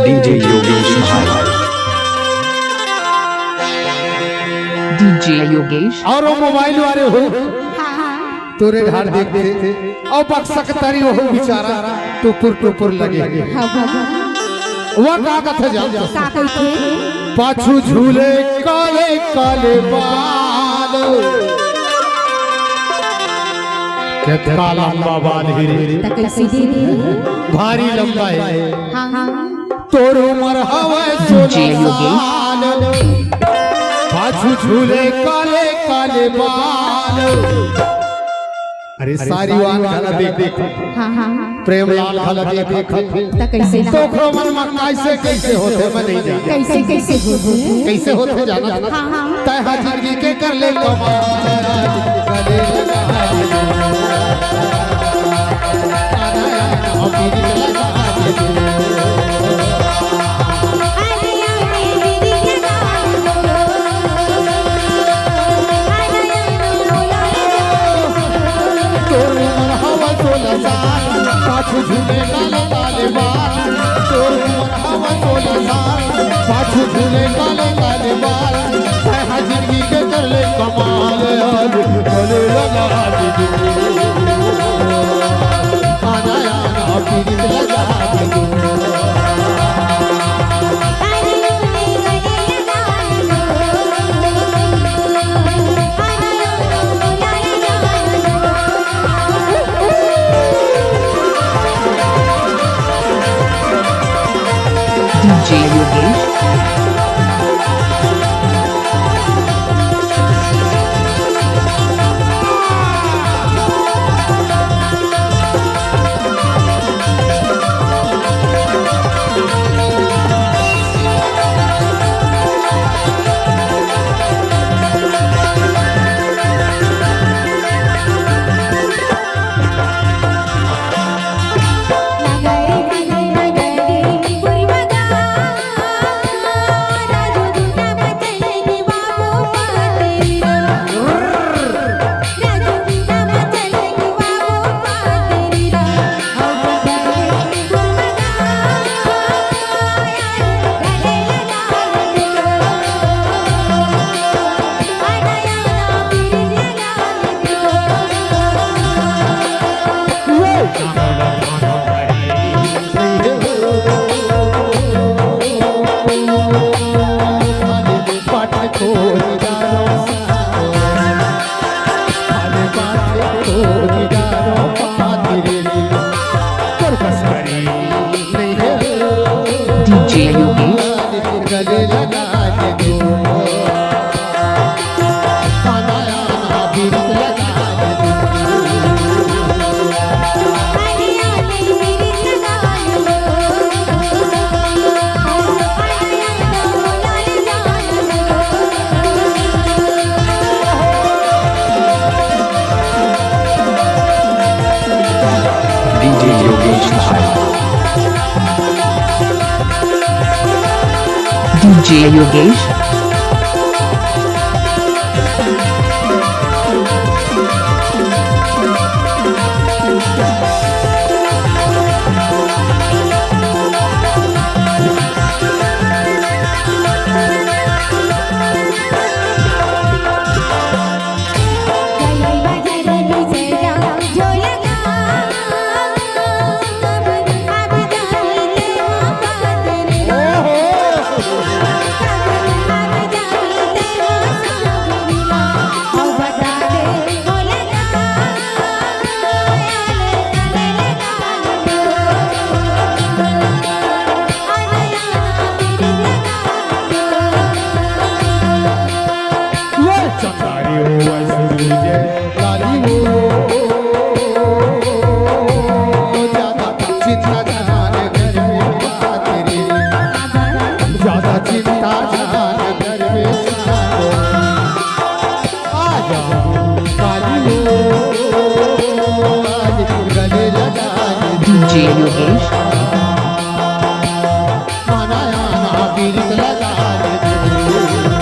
DJ Yogesh भाई। DJ Yogesh और वो मोबाइल वाले हो तोरे ढाल देखते और बक्सक तरी हो बेचारा टुपुर टुपुर लगे वो का कथे जान पाछू झूले काले काले बाल के काला बाल हिरे भारी लंबा है तोर उम्र हवा डीजे योगेश पाछू झूले काले काले बाल। अरे सारी वान खाना देख देख प्रेमलाल खाना देख देख तो मन में कैसे होते मैं नहीं जाना कैसे होते जाना तय जिंदगी के कर ले पाछू झूले काले काले बाल तोर उम्र हवा 16 साल पाछू झूले काले काले बाल जिंदगी के कर ले कमाल आज गले लगा दे आना आना पीरित लगा दे डीजे योगेश डीजे योगेश गले लगा दे आना आना पीरित लगा दे डीजे योगेश भाई। डीजे योगेश डीजे योगेश आना आना पीरित लगा दे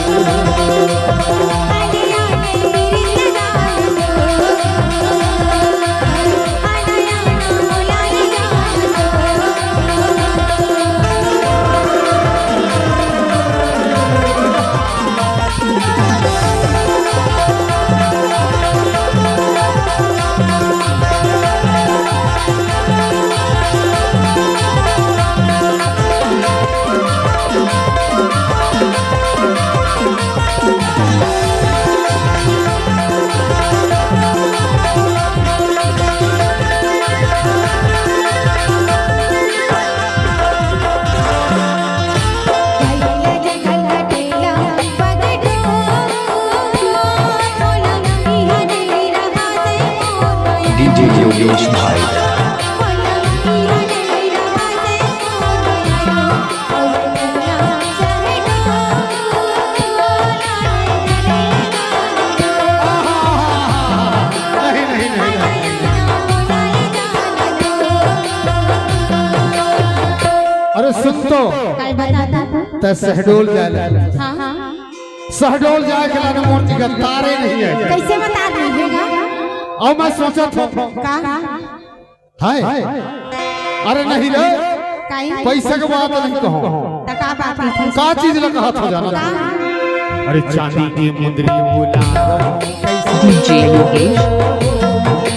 अरे सुन तो काय बताता त सहडोल जाए हाँ हाँ सहडोल जाए के लाने मूर्ति का तारे नहीं है कैसे बता दीजिएगा और मैं सोचा था का हाय अरे नहीं रे काई पैसे के बात नहीं कहो तका बात थी का चीज लगा हाथ हो जाना अरे चांदी की मुंदरी बुला DJ Yogesh,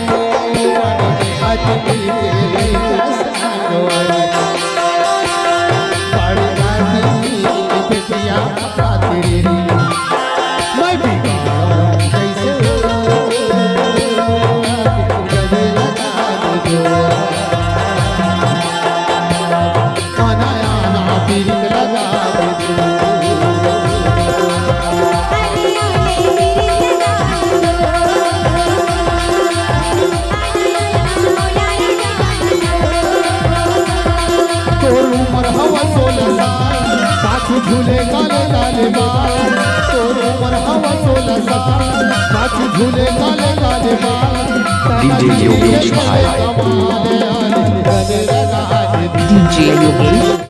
झूले काले काले बाल तोर उमर हवा 16 साल पाछू झूले काले काले बाल डीजे योगेश भाई DJ Yogesh,